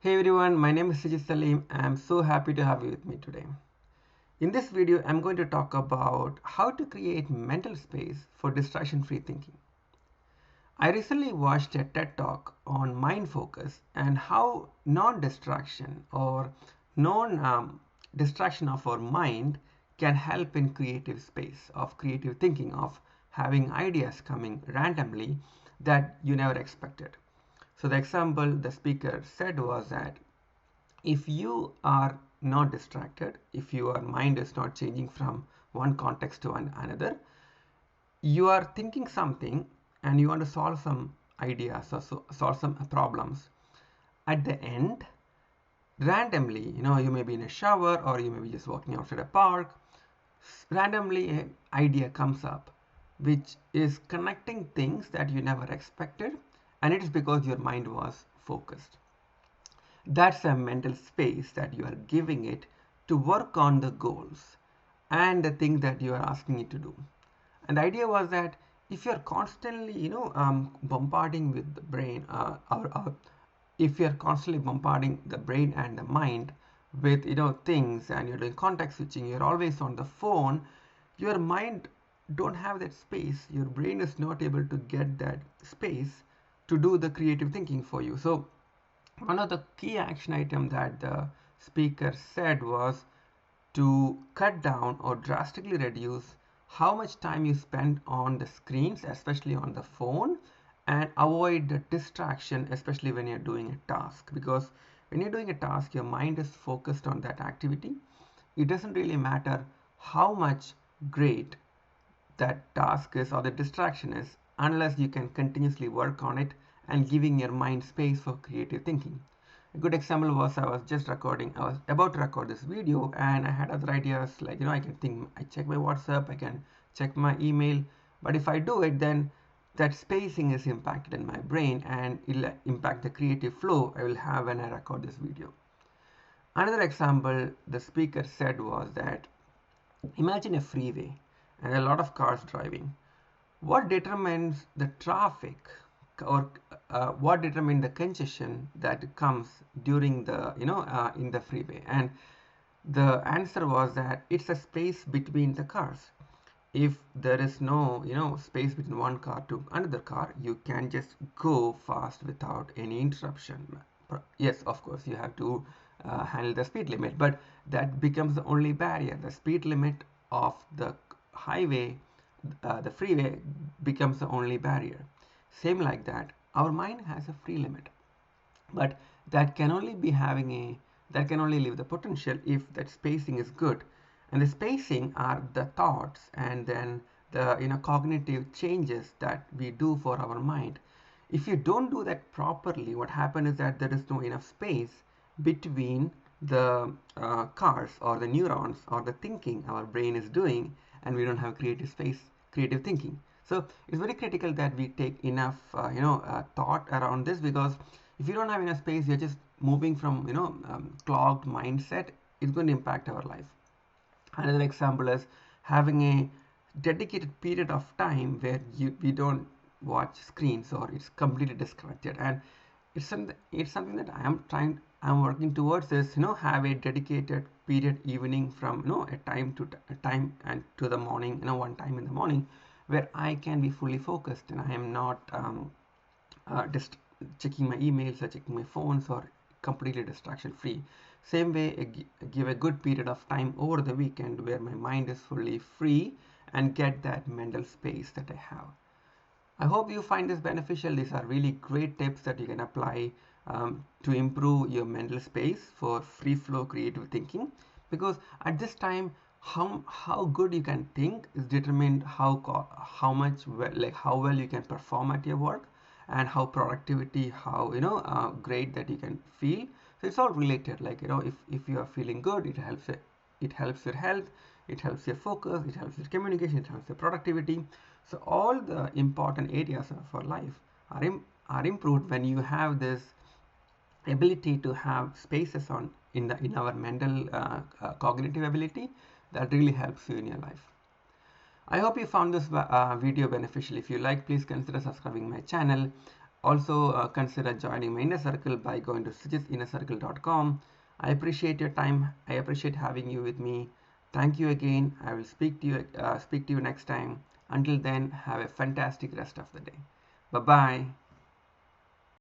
Hey everyone, my name is Sijith. I'm so happy to have you with me today. In this video, I'm going to talk about how to create mental space for distraction-free thinking. I recently watched a TED Talk on mind focus and how non-distraction or non-distraction of our mind can help in creative space, of creative thinking, of having ideas coming randomly that you never expected. So the example the speaker said was that if you are not distracted, if your mind is not changing from one context to another, you are thinking something and you want to solve some ideas or solve some problems. At the end, randomly, you may be in a shower or you may be just walking outside a park, randomly an idea comes up which is connecting things that you never expected, and it is because your mind was focused. That's a mental space that you are giving it to work on the goals and the thing that you are asking it to do. And the idea was that if you're constantly, bombarding with the brain, or if you're constantly bombarding the brain and the mind with, things, and you're doing context switching, you're always on the phone, your mind don't have that space. Your brain is not able to get that space to do the creative thinking for you. So one of the key action items that the speaker said was to cut down or drastically reduce how much time you spend on the screens, especially on the phone, and avoid the distraction, especially when you're doing a task. Because when you're doing a task, your mind is focused on that activity. It doesn't really matter how much great that task is or the distraction is, unless you can continuously work on it and giving your mind space for creative thinking. A good example was I was about to record this video and I had other ideas like, I can think, I check my WhatsApp, I can check my email, but if I do it, then that spacing is impacted in my brain and it'll impact the creative flow I will have when I record this video. Another example the speaker said was that imagine a freeway and a lot of cars driving. What determines the traffic, or what determines the congestion that comes during the, in the freeway? And the answer was that it's a space between the cars. If there is no, space between one car to another car, you can just go fast without any interruption. Yes, of course, you have to handle the speed limit, but that becomes the only barrier. The speed limit of the highway, the freeway, becomes the only barrier. Same like that, our mind has a free limit, but that can only be having a that can only leave the potential if that spacing is good. And the spacing are the thoughts and then the cognitive changes that we do for our mind. If you don't do that properly, what happens is that there is no enough space between the cars or the neurons or the thinking our brain is doing, and we don't have creative space, creative thinking. So it's very critical that we take enough thought around this, because if you don't have enough space, you're just moving from clogged mindset. It's going to impact our life. Another example is having a dedicated period of time where we don't watch screens or it's completely disconnected. And it's something that I'm working towards is, have a dedicated period evening from, a time to a time and to the morning, one time in the morning where I can be fully focused and I am not just checking my emails or checking my phones or completely distraction free. Same way, give a good period of time over the weekend where my mind is fully free and get that mental space that I have. I hope you find this beneficial. These are really great tips that you can apply to improve your mental space for free flow creative thinking, because at this time, how good you can think is determined how much like how well you can perform at your work, and how productivity, how great that you can feel. So it's all related. Like, if you are feeling good, it helps your health, it helps your focus, it helps your communication, it helps your productivity. So all the important areas of our life are improved when you have this ability to have spaces in our mental cognitive ability that really helps you in your life. I hope you found this video beneficial. If you like, please consider subscribing my channel. Also, consider joining my inner circle by going to sijithinnercircle.com. I appreciate your time. I appreciate having you with me. Thank you again. I will speak to you next time. Until then, have a fantastic rest of the day. Bye bye.